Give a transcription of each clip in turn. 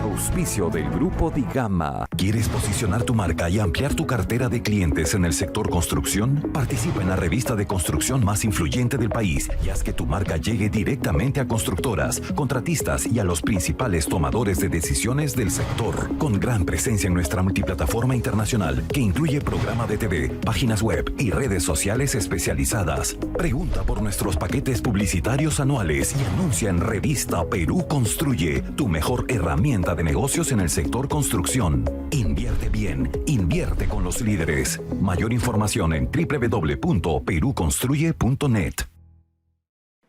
Auspicio del Grupo Di Gamma. ¿Quieres posicionar tu marca y ampliar tu cartera de clientes en el sector construcción? Participa en la revista de construcción más influyente del país y haz que tu marca llegue directamente a constructoras, contratistas y a los principales tomadores de decisiones del sector. Con gran presencia en nuestra multiplataforma internacional que incluye programa de TV, páginas web y redes sociales especializadas. Pregunta por nuestros paquetes publicitarios anuales y anuncia en Revista Perú Construye, tu mejor herramienta de negocios en el sector construcción. Invierte bien, invierte con los líderes. Mayor información en www.peruconstruye.net.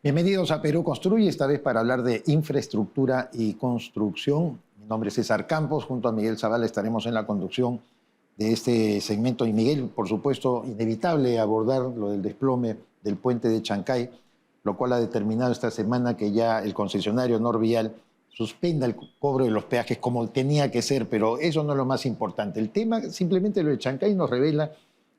Bienvenidos a Perú Construye, esta vez para hablar de infraestructura y construcción. Mi nombre es César Campos, junto a Miguel Zavala estaremos en la conducción de este segmento. Y Miguel, por supuesto, inevitable abordar lo del desplome del puente de Chancay, lo cual ha determinado esta semana que ya el concesionario Norvial suspenda el cobro de los peajes como tenía que ser, pero eso no es lo más importante. El tema, simplemente lo de Chancay, nos revela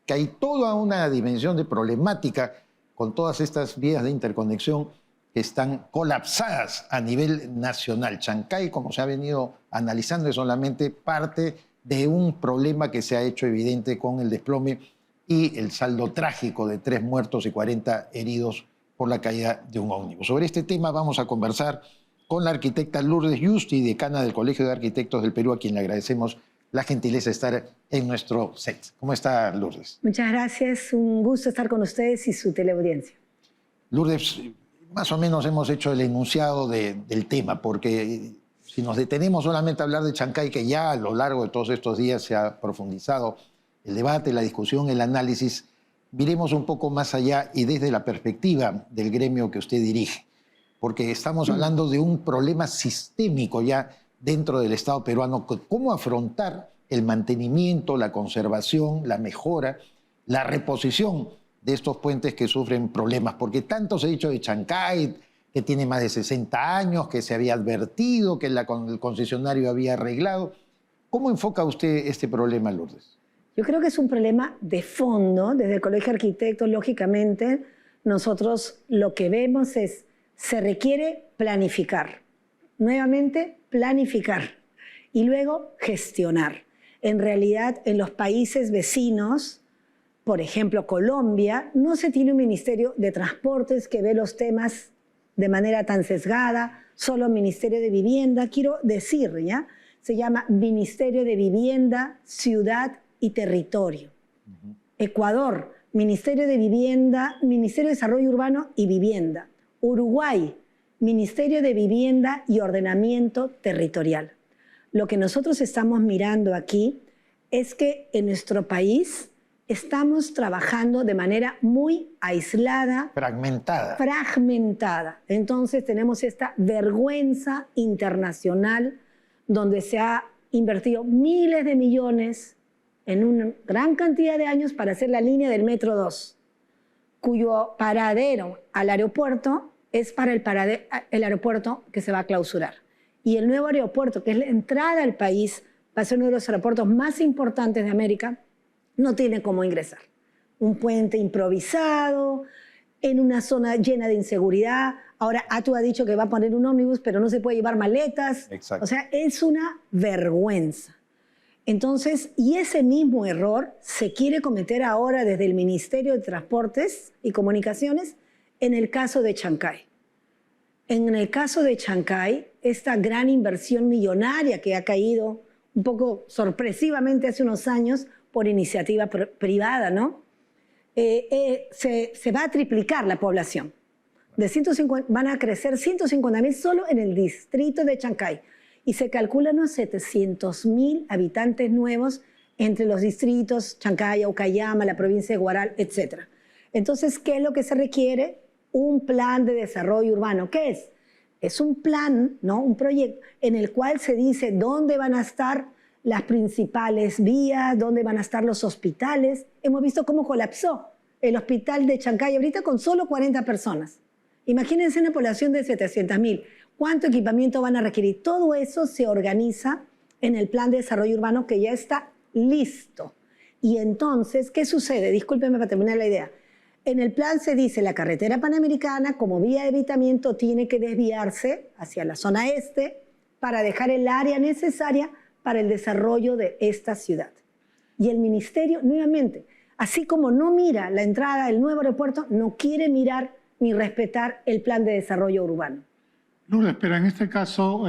que hay toda una dimensión de problemática con todas estas vías de interconexión que están colapsadas a nivel nacional. Chancay, como se ha venido analizando, es solamente parte de un problema que se ha hecho evidente con el desplome y el saldo trágico de 3 muertos y 40 heridos por la caída de un ómnibus. Sobre este tema vamos a conversar con la arquitecta Lourdes Yusti, decana del Colegio de Arquitectos del Perú, a quien le agradecemos la gentileza de estar en nuestro set. ¿Cómo está, Lourdes? Muchas gracias, un gusto estar con ustedes y su teleaudiencia. Lourdes, más o menos hemos hecho el enunciado del tema, porque si nos detenemos solamente a hablar de Chancay, que ya a lo largo de todos estos días se ha profundizado el debate, la discusión, el análisis, miremos un poco más allá y desde la perspectiva del gremio que usted dirige, porque estamos hablando de un problema sistémico ya dentro del Estado peruano. ¿Cómo afrontar el mantenimiento, la conservación, la mejora, la reposición de estos puentes que sufren problemas? Porque tanto se ha dicho de Chancay, que tiene más de 60 años, que se había advertido, que el concesionario había arreglado. ¿Cómo enfoca usted este problema, Lourdes? Yo creo que es un problema de fondo. Desde el Colegio de Arquitectos, lógicamente, nosotros lo que vemos es se requiere planificar, nuevamente planificar y luego gestionar. En realidad, en los países vecinos, por ejemplo Colombia, no se tiene un ministerio de transportes que ve los temas de manera tan sesgada, solo Ministerio de Vivienda. Quiero decir, ¿ya? Se llama Ministerio de Vivienda, Ciudad y Territorio. Ecuador, Ministerio de Vivienda, Ministerio de Desarrollo Urbano y Vivienda. Uruguay, Ministerio de Vivienda y Ordenamiento Territorial. Lo que nosotros estamos mirando aquí es que en nuestro país estamos trabajando de manera muy aislada. Fragmentada. Entonces tenemos esta vergüenza internacional donde se ha invertido miles de millones en una gran cantidad de años para hacer la línea del Metro 2. Cuyo paradero al aeropuerto es para el aeropuerto que se va a clausurar. Y el nuevo aeropuerto, que es la entrada al país, va a ser uno de los aeropuertos más importantes de América, no tiene cómo ingresar. Un puente improvisado, en una zona llena de inseguridad. Ahora ATU ha dicho que va a poner un ómnibus, pero no se puede llevar maletas. Exacto. O sea, es una vergüenza. Entonces, y ese mismo error se quiere cometer ahora desde el Ministerio de Transportes y Comunicaciones en el caso de Chancay. En el caso de Chancay, esta gran inversión millonaria que ha caído un poco sorpresivamente hace unos años por iniciativa privada, ¿no? Se va a triplicar la población. De 150, van a crecer 150.000 solo en el distrito de Chancay. Y se calculan unos 700.000 habitantes nuevos entre los distritos Chancay, Aucayama, la provincia de Huaral, etc. Entonces, ¿qué es lo que se requiere? Un plan de desarrollo urbano. ¿Qué es? Es un plan, ¿no? Un proyecto en el cual se dice dónde van a estar las principales vías, dónde van a estar los hospitales. Hemos visto cómo colapsó el hospital de Chancay ahorita con solo 40 personas. Imagínense una población de 700.000. ¿Cuánto equipamiento van a requerir? Todo eso se organiza en el plan de desarrollo urbano que ya está listo. Y entonces, ¿qué sucede? Discúlpenme para terminar la idea. En el plan se dice la carretera panamericana como vía de evitamiento tiene que desviarse hacia la zona este para dejar el área necesaria para el desarrollo de esta ciudad. Y el ministerio, nuevamente, así como no mira la entrada del nuevo aeropuerto, no quiere mirar ni respetar el plan de desarrollo urbano. Lourdes, pero en este caso,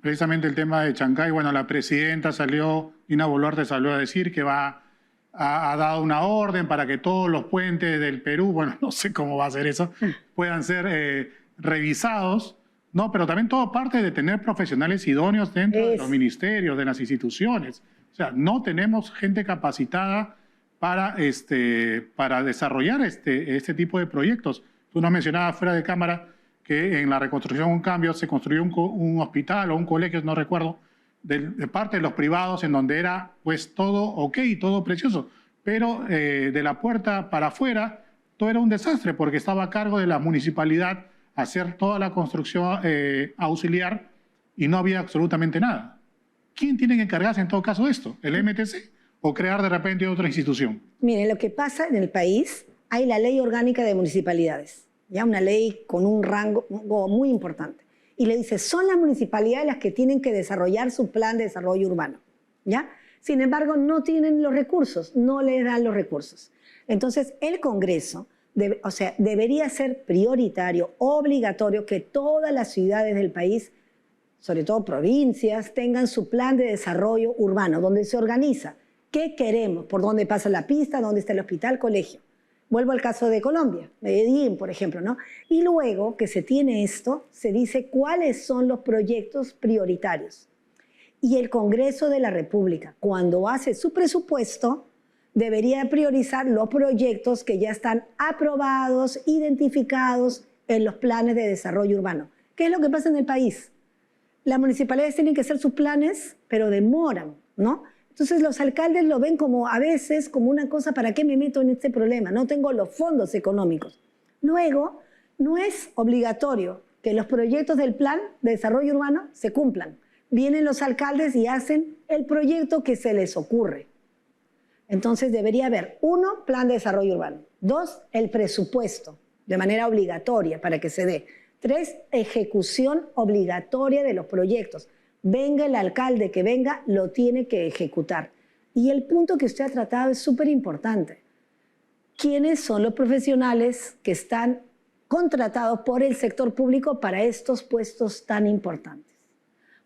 precisamente el tema de Chancay, bueno, la presidenta salió, Dina Boluarte salió a decir que ha dado una orden para que todos los puentes del Perú, bueno, no sé cómo va a ser eso, puedan ser revisados, ¿no? Pero también todo parte de tener profesionales idóneos dentro de los ministerios, de las instituciones. O sea, no tenemos gente capacitada para desarrollar este tipo de proyectos. Tú nos mencionabas fuera de cámara que en la reconstrucción Un Cambio se construyó un hospital o un colegio, no recuerdo, de parte de los privados, en donde era pues todo ok, todo precioso, pero de la puerta para afuera todo era un desastre porque estaba a cargo de la municipalidad hacer toda la construcción auxiliar y no había absolutamente nada. ¿Quién tiene que encargarse en todo caso de esto? ¿El MTC o crear de repente otra institución? Miren, lo que pasa en el país, hay la Ley Orgánica de Municipalidades, ya una ley con un rango muy importante. Y le dice, son las municipalidades las que tienen que desarrollar su plan de desarrollo urbano, ¿ya? Sin embargo, no tienen los recursos, no les dan los recursos. Entonces, el Congreso, debería ser prioritario, obligatorio, que todas las ciudades del país, sobre todo provincias, tengan su plan de desarrollo urbano, donde se organiza qué queremos, por dónde pasa la pista, dónde está el hospital, colegio. Vuelvo al caso de Colombia, Medellín, por ejemplo, ¿no? Y luego que se tiene esto, se dice cuáles son los proyectos prioritarios. Y el Congreso de la República, cuando hace su presupuesto, debería priorizar los proyectos que ya están aprobados, identificados en los planes de desarrollo urbano. ¿Qué es lo que pasa en el país? Las municipalidades tienen que hacer sus planes, pero demoran, ¿no? Entonces los alcaldes lo ven como a veces como una cosa, ¿para qué me meto en este problema? No tengo los fondos económicos. Luego, no es obligatorio que los proyectos del plan de desarrollo urbano se cumplan. Vienen los alcaldes y hacen el proyecto que se les ocurre. Entonces debería haber, 1, plan de desarrollo urbano. 2, el presupuesto, de manera obligatoria para que se dé. 3, ejecución obligatoria de los proyectos. Venga el alcalde que venga, lo tiene que ejecutar. Y el punto que usted ha tratado es súper importante. ¿Quiénes son los profesionales que están contratados por el sector público para estos puestos tan importantes?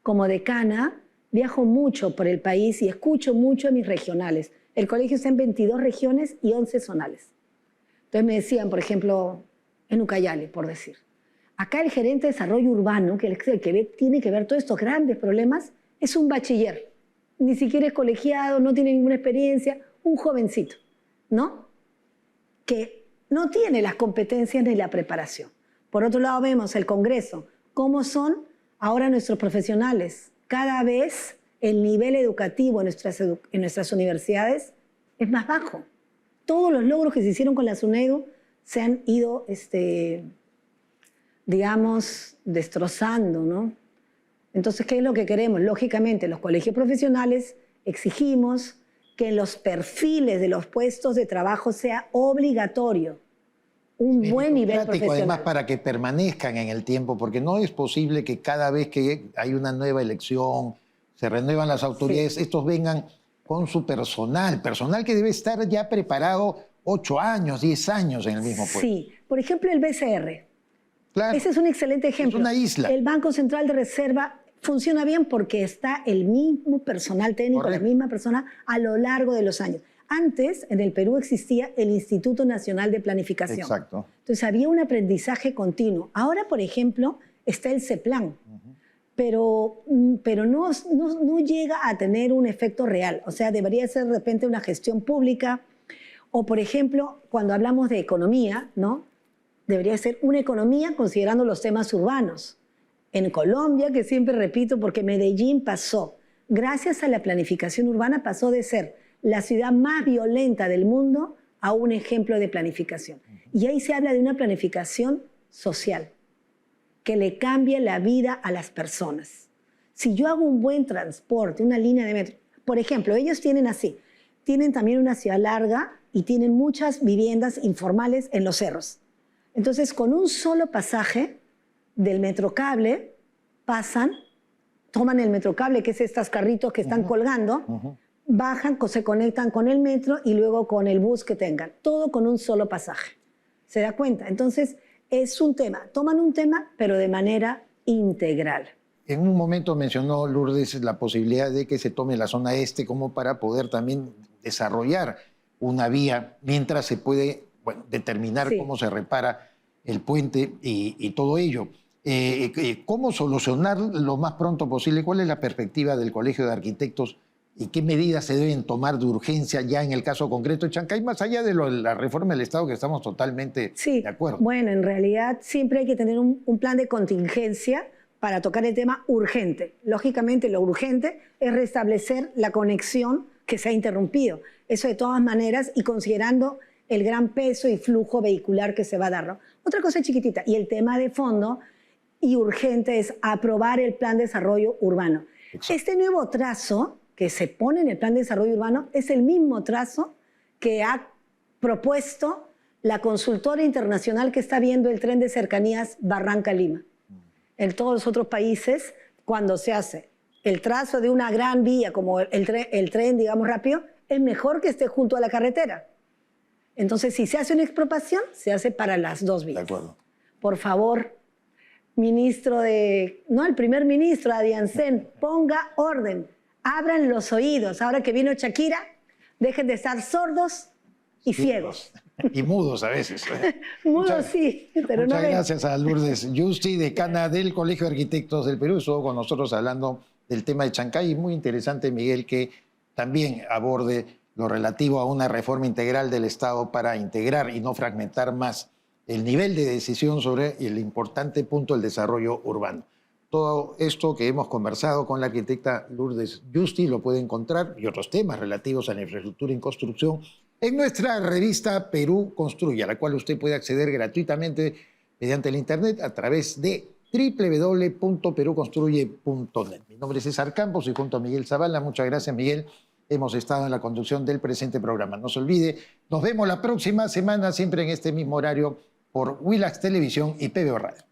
Como decana, viajo mucho por el país y escucho mucho a mis regionales. El colegio está en 22 regiones y 11 zonales. Entonces me decían, por ejemplo, en Ucayali, por decir. Acá el gerente de desarrollo urbano, que es el que tiene que ver todos estos grandes problemas, es un bachiller. Ni siquiera es colegiado, no tiene ninguna experiencia, un jovencito, ¿no? Que no tiene las competencias ni la preparación. Por otro lado vemos el Congreso, cómo son ahora nuestros profesionales. Cada vez el nivel educativo en nuestras universidades es más bajo. Todos los logros que se hicieron con la SUNEDU se han ido digamos, destrozando, ¿no? Entonces, ¿qué es lo que queremos? Lógicamente, los colegios profesionales exigimos que en los perfiles de los puestos de trabajo sea obligatorio un buen nivel profesional. Además, para que permanezcan en el tiempo, porque no es posible que cada vez que hay una nueva elección, se renuevan las autoridades, sí, estos vengan con su personal que debe estar ya preparado 8 años, 10 años en el mismo puesto. Sí, por ejemplo, el BCR. Claro. Ese es un excelente ejemplo. Es una isla. El Banco Central de Reserva funciona bien porque está el mismo personal técnico, correcto, la misma persona a lo largo de los años. Antes, en el Perú existía el Instituto Nacional de Planificación. Exacto. Entonces había un aprendizaje continuo. Ahora, por ejemplo, está el CEPLAN, pero no llega a tener un efecto real. O sea, debería ser de repente una gestión pública. O, por ejemplo, cuando hablamos de economía, ¿no? Debería ser una economía considerando los temas urbanos. En Colombia, que siempre repito, porque Medellín pasó, gracias a la planificación urbana, pasó de ser la ciudad más violenta del mundo a un ejemplo de planificación. Y ahí se habla de una planificación social, que le cambie la vida a las personas. Si yo hago un buen transporte, una línea de metro, por ejemplo, ellos tienen así, tienen también una ciudad larga y tienen muchas viviendas informales en los cerros. Entonces, con un solo pasaje del Metrocable, pasan, toman el Metrocable, que es estos carritos que están colgando, bajan, se conectan con el metro y luego con el bus que tengan. Todo con un solo pasaje. ¿Se da cuenta? Entonces, es un tema. Toman un tema, pero de manera integral. En un momento mencionó Lourdes la posibilidad de que se tome la zona este como para poder también desarrollar una vía mientras se puede determinar cómo se repara el puente y todo ello. ¿Cómo solucionar lo más pronto posible? ¿Cuál es la perspectiva del Colegio de Arquitectos y qué medidas se deben tomar de urgencia ya en el caso concreto de Chancay, más allá de la reforma del Estado, que estamos totalmente de acuerdo? Bueno, en realidad siempre hay que tener un plan de contingencia para tocar el tema urgente. Lógicamente, lo urgente es restablecer la conexión que se ha interrumpido. Eso de todas maneras, y considerando el gran peso y flujo vehicular que se va a dar, ¿no? Otra cosa chiquitita, y el tema de fondo y urgente es aprobar el Plan de Desarrollo Urbano. Exacto. Este nuevo trazo que se pone en el Plan de Desarrollo Urbano es el mismo trazo que ha propuesto la consultora internacional que está viendo el tren de cercanías Barranca-Lima. En todos los otros países, cuando se hace el trazo de una gran vía como el tren, digamos, rápido, es mejor que esté junto a la carretera. Entonces, si se hace una expropiación, se hace para las dos vías. De acuerdo. Por favor, el primer ministro, Adiancén, ponga orden, abran los oídos. Ahora que vino Shakira, dejen de estar sordos y ciegos. Y mudos a veces. Mudos sí, pero muchas no gracias a Lourdes Yusti, decana del Colegio de Arquitectos del Perú. Estuvo con nosotros hablando del tema de Chancay. Y muy interesante, Miguel, que también aborde lo relativo a una reforma integral del Estado para integrar y no fragmentar más el nivel de decisión sobre el importante punto del desarrollo urbano. Todo esto que hemos conversado con la arquitecta Lourdes Yusti lo puede encontrar, y otros temas relativos a la infraestructura y construcción, en nuestra revista Perú Construye, a la cual usted puede acceder gratuitamente mediante el internet a través de www.peruconstruye.net. Mi nombre es César Campos y junto a Miguel Zavala. Muchas gracias, Miguel. Hemos estado en la conducción del presente programa. No se olvide, nos vemos la próxima semana, siempre en este mismo horario, por Willax Televisión y PBO Radio.